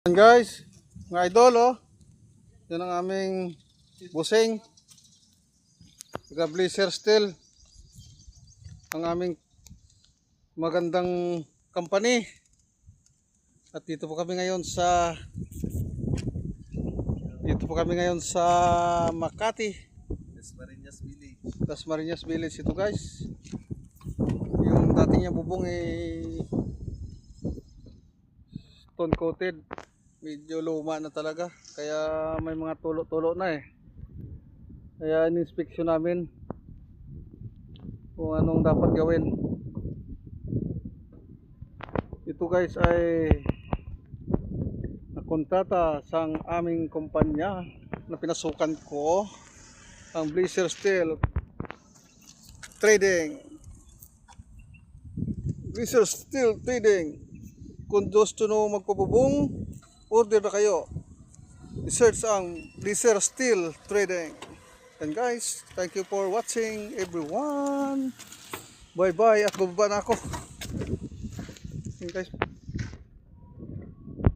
Yan guys, mga idol oh. Yan ang aming busing. Blazer Steel. Ang aming magandang company. At dito po kami ngayon sa Makati. Dasmariñas Village ito guys. Yung dati niya bubong stone coated. Medyo luma na talaga. Kaya may mga tulo-tulo na Kaya in-inspection namin kung anong dapat gawin. Ito guys ay nakontrata sa aming kumpanya na pinasukan ko, ang Blazer Steel Trading. Blazer Steel Trading. Kung gusto nyo magpabubong, order na kayo. I-search ang Blazer Steel Trading. And guys, thank you for watching everyone. Bye bye at bababa na ako. Okay guys.